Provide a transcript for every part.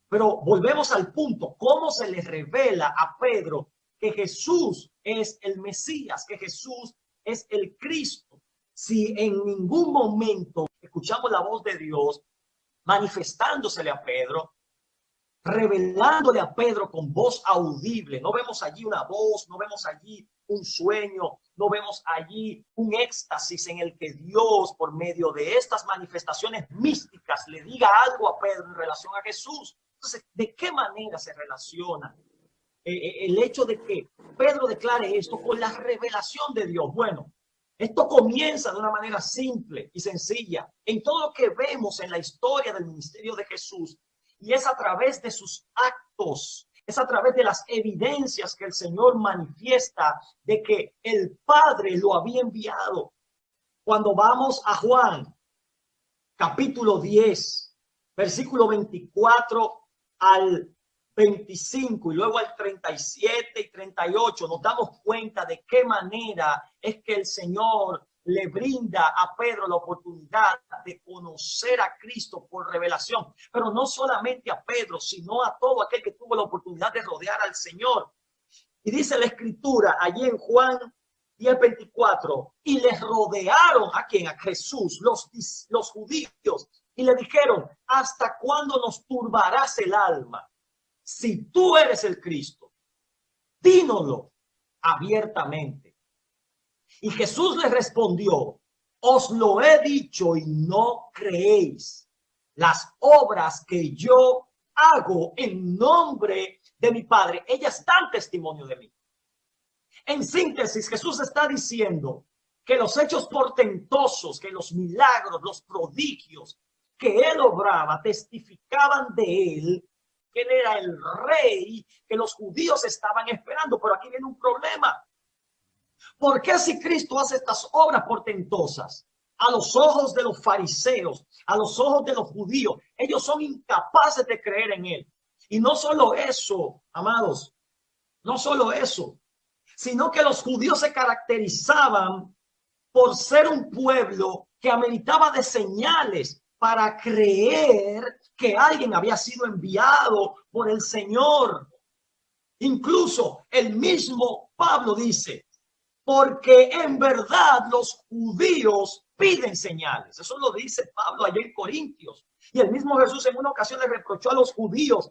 Pero volvemos al punto, ¿cómo se le revela a Pedro que Jesús es el Mesías, que Jesús es el Cristo? Si en ningún momento escuchamos la voz de Dios manifestándosele a Pedro, revelándole a Pedro con voz audible. No vemos allí una voz, no vemos allí un sueño, no vemos allí un éxtasis en el que Dios, por medio de estas manifestaciones místicas, le diga algo a Pedro en relación a Jesús. Entonces, ¿de qué manera se relaciona el hecho de que Pedro declare esto con la revelación de Dios? Bueno, esto comienza de una manera simple y sencilla en todo lo que vemos en la historia del ministerio de Jesús, y es a través de sus actos, es a través de las evidencias que el Señor manifiesta de que el Padre lo había enviado. Cuando vamos a Juan, capítulo 10, versículo 24 al 25 y luego al 37 y 38, nos damos cuenta de qué manera es que el Señor le brinda a Pedro la oportunidad de conocer a Cristo por revelación, pero no solamente a Pedro, sino a todo aquel que tuvo la oportunidad de rodear al Señor. Y dice la Escritura allí en Juan 10:24, y les rodearon a quien, a Jesús, los judíos, y le dijeron: ¿hasta cuándo nos turbarás el alma? Si tú eres el Cristo, dínoslo abiertamente. Y Jesús les respondió: os lo he dicho y no creéis. Las obras que yo hago en nombre de mi Padre, ellas dan testimonio de mí. En síntesis, Jesús está diciendo que los hechos portentosos, que los milagros, los prodigios que él obraba testificaban de él, que él era el rey que los judíos estaban esperando. Pero aquí viene un problema. ¿Por qué si Cristo hace estas obras portentosas a los ojos de los fariseos, a los ojos de los judíos, ellos son incapaces de creer en él? Y no solo eso, amados, no solo eso, sino que los judíos se caracterizaban por ser un pueblo que ameritaba de señales para creer que alguien había sido enviado por el Señor. Incluso el mismo Pablo dice: porque en verdad los judíos piden señales. Eso lo dice Pablo allá en Corintios. Y el mismo Jesús en una ocasión le reprochó a los judíos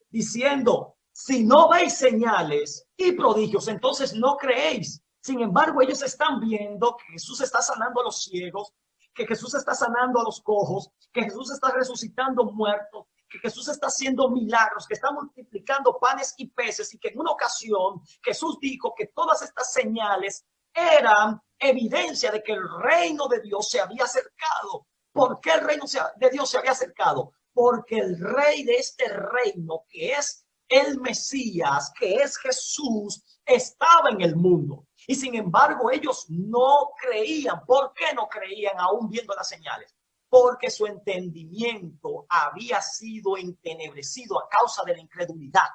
diciendo: si no veis señales y prodigios, entonces no creéis. Sin embargo, ellos están viendo que Jesús está sanando a los ciegos, que Jesús está sanando a los cojos, que Jesús está resucitando muertos, que Jesús está haciendo milagros, que está multiplicando panes y peces, y que en una ocasión Jesús dijo que todas estas señales eran evidencia de que el reino de Dios se había acercado. ¿Por qué el reino de Dios se había acercado? Porque el rey de este reino, que es el Mesías, que es Jesús, estaba en el mundo. Y sin embargo, ellos no creían. ¿Por qué no creían aún viendo las señales? Porque su entendimiento había sido entenebrecido a causa de la incredulidad.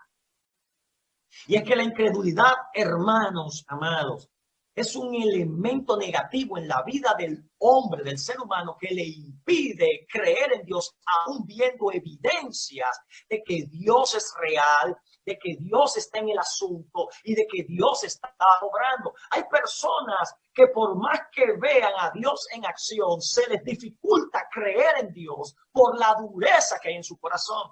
Y es que la incredulidad, hermanos amados, es un elemento negativo en la vida del hombre, del ser humano, que le impide creer en Dios, aún viendo evidencias de que Dios es real, de que Dios está en el asunto y de que Dios está obrando. Hay personas que por más que vean a Dios en acción, se les dificulta creer en Dios por la dureza que hay en su corazón.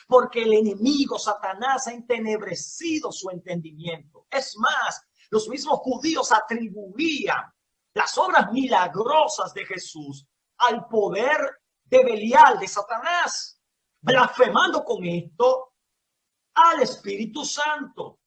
Porque el enemigo, Satanás, ha entenebrecido su entendimiento. Es más, los mismos judíos atribuían las obras milagrosas de Jesús al poder de Belial, de Satanás, blasfemando con esto al Espíritu Santo.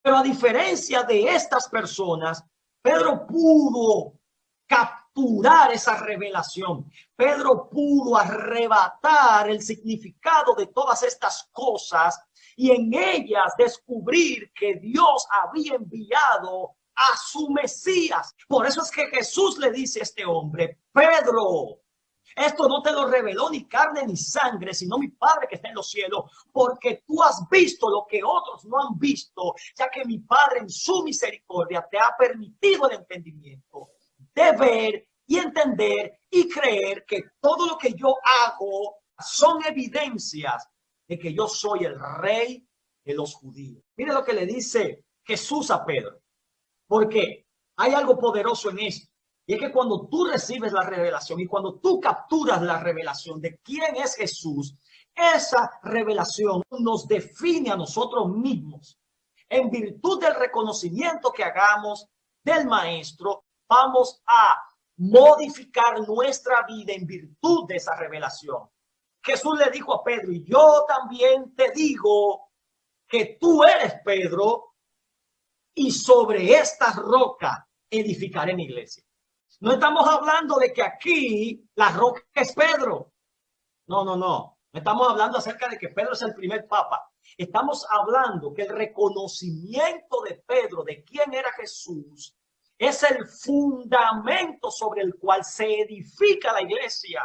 Pero a diferencia de estas personas, Pedro pudo capturar esa revelación. Pedro pudo arrebatar el significado de todas estas cosas y en ellas descubrir que Dios había enviado a su Mesías. Por eso es que Jesús le dice a este hombre: Pedro, esto no te lo reveló ni carne ni sangre, sino mi Padre que está en los cielos, porque tú has visto lo que otros no han visto, ya que mi Padre en su misericordia te ha permitido el entendimiento de ver y entender y creer que todo lo que yo hago son evidencias de que yo soy el rey de los judíos. Mire lo que le dice Jesús a Pedro, porque hay algo poderoso en esto. Y es que cuando tú recibes la revelación y cuando tú capturas la revelación de quién es Jesús, esa revelación nos define a nosotros mismos. En virtud del reconocimiento que hagamos del Maestro, vamos a modificar nuestra vida en virtud de esa revelación. Jesús le dijo a Pedro, y yo también te digo que tú eres Pedro, y sobre esta roca edificaré mi iglesia. No estamos hablando de que aquí la roca es Pedro. No, no, no. No estamos hablando acerca de que Pedro es el primer papa. Estamos hablando que el reconocimiento de Pedro de quién era Jesús es el fundamento sobre el cual se edifica la iglesia.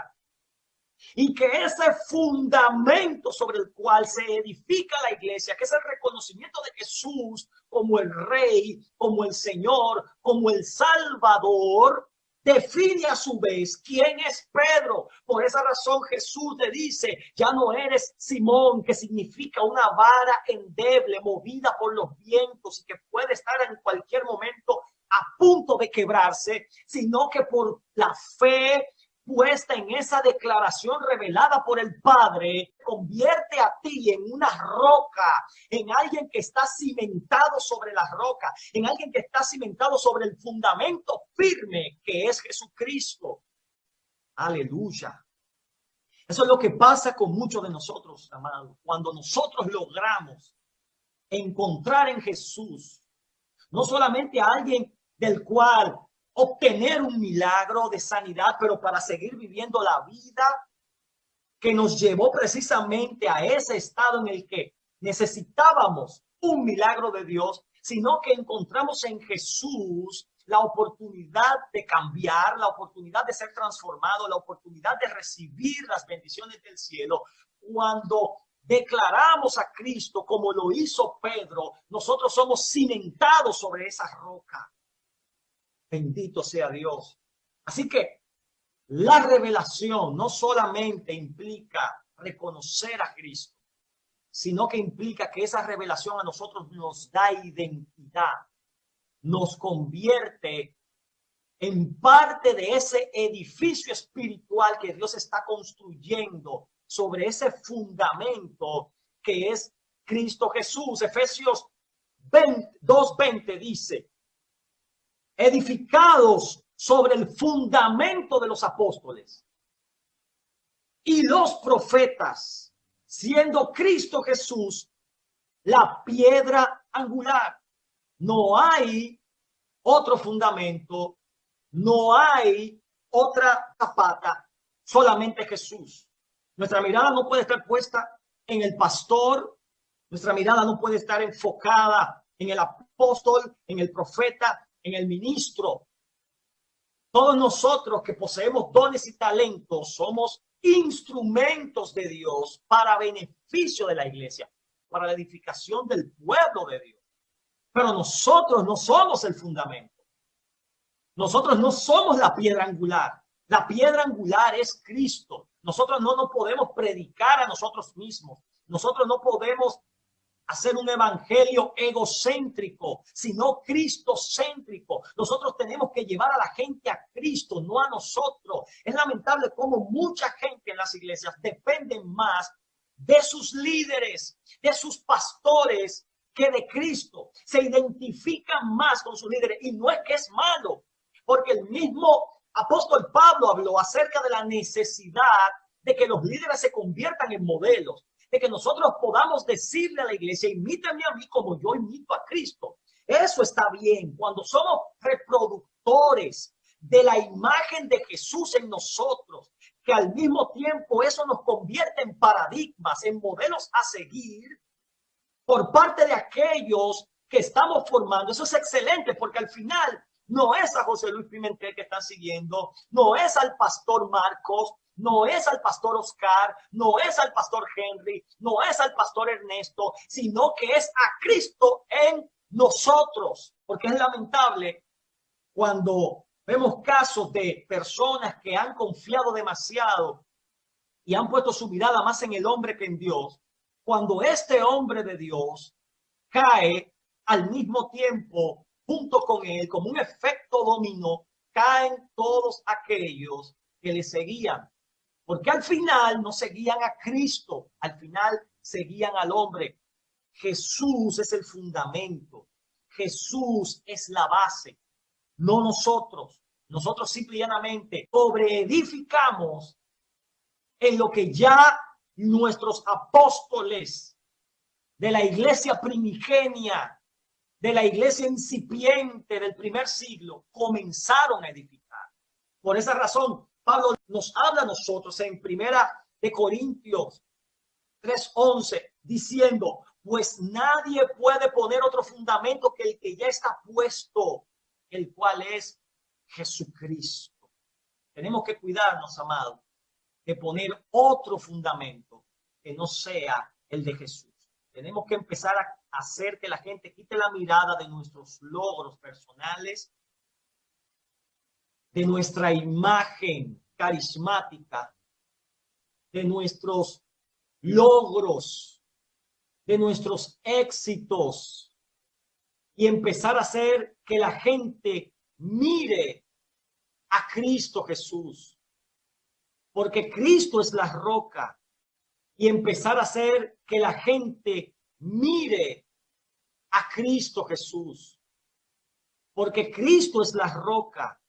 Y que ese fundamento sobre el cual se edifica la iglesia, que es el reconocimiento de Jesús como el Rey, como el Señor, como el Salvador, define a su vez quién es Pedro. Por esa razón Jesús le dice, ya no eres Simón, que significa una vara endeble, movida por los vientos y que puede estar en cualquier momento a punto de quebrarse, sino que por la fe puesta en esa declaración revelada por el Padre, convierte a ti en una roca, en alguien que está cimentado sobre la roca, en alguien que está cimentado sobre el fundamento firme que es Jesucristo. Aleluya. Eso es lo que pasa con muchos de nosotros, amados. Cuando nosotros logramos encontrar en Jesús, no solamente a alguien del cual obtener un milagro de sanidad, pero para seguir viviendo la vida que nos llevó precisamente a ese estado en el que necesitábamos un milagro de Dios, sino que encontramos en Jesús la oportunidad de cambiar, la oportunidad de ser transformado, la oportunidad de recibir las bendiciones del cielo. Cuando declaramos a Cristo como lo hizo Pedro, nosotros somos cimentados sobre esa roca. Bendito sea Dios. Así que la revelación no solamente implica reconocer a Cristo, sino que implica que esa revelación a nosotros nos da identidad, nos convierte en parte de ese edificio espiritual que Dios está construyendo sobre ese fundamento que es Cristo Jesús. Efesios 2:20 dice, edificados sobre el fundamento de los apóstoles y los profetas, siendo Cristo Jesús la piedra angular. No hay otro fundamento, no hay otra zapata, solamente Jesús. Nuestra mirada no puede estar puesta en el pastor, nuestra mirada no puede estar enfocada en el apóstol, en el profeta, en el ministro. Todos nosotros que poseemos dones y talentos somos instrumentos de Dios para beneficio de la iglesia, para la edificación del pueblo de Dios. Pero nosotros no somos el fundamento. Nosotros no somos la piedra angular. La piedra angular es Cristo. Nosotros no nos podemos predicar a nosotros mismos. Nosotros no podemos hacer un evangelio egocéntrico, sino cristocéntrico. Nosotros tenemos que llevar a la gente a Cristo, no a nosotros. Es lamentable cómo mucha gente en las iglesias dependen más de sus líderes, de sus pastores, que de Cristo. Se identifican más con sus líderes, y no es que es malo, porque el mismo apóstol Pablo habló acerca de la necesidad de que los líderes se conviertan en modelos, de que nosotros podamos decirle a la iglesia, imítame a mí como yo imito a Cristo. Eso está bien cuando somos reproductores de la imagen de Jesús en nosotros, que al mismo tiempo eso nos convierte en paradigmas, en modelos a seguir por parte de aquellos que estamos formando. Eso es excelente, porque al final no es a José Luis Pimentel que están siguiendo, no es al pastor Marcos, no es al pastor Oscar, no es al pastor Henry, no es al pastor Ernesto, sino que es a Cristo en nosotros. Porque es lamentable cuando vemos casos de personas que han confiado demasiado y han puesto su mirada más en el hombre que en Dios, cuando este hombre de Dios cae, al mismo tiempo, junto con él, como un efecto dominó, caen todos aquellos que le seguían. Porque al final no seguían a Cristo, al final seguían al hombre. Jesús es el fundamento. Jesús es la base, no nosotros. Nosotros simplemente sobreedificamos en lo que ya nuestros apóstoles de la iglesia primigenia, de la iglesia incipiente del primer siglo, comenzaron a edificar. Por esa razón, Pablo nos habla a nosotros en Primera de Corintios 3:11, diciendo, pues nadie puede poner otro fundamento que el que ya está puesto, el cual es Jesucristo. Tenemos que cuidarnos, amados, de poner otro fundamento que no sea el de Jesús. Tenemos que empezar a hacer que la gente quite la mirada de nuestros logros personales, de nuestra imagen carismática, de nuestros logros, de nuestros éxitos, y empezar a hacer que la gente mire a Cristo Jesús, porque Cristo es la roca, y empezar a hacer que la gente mire a Cristo Jesús, porque Cristo es la roca,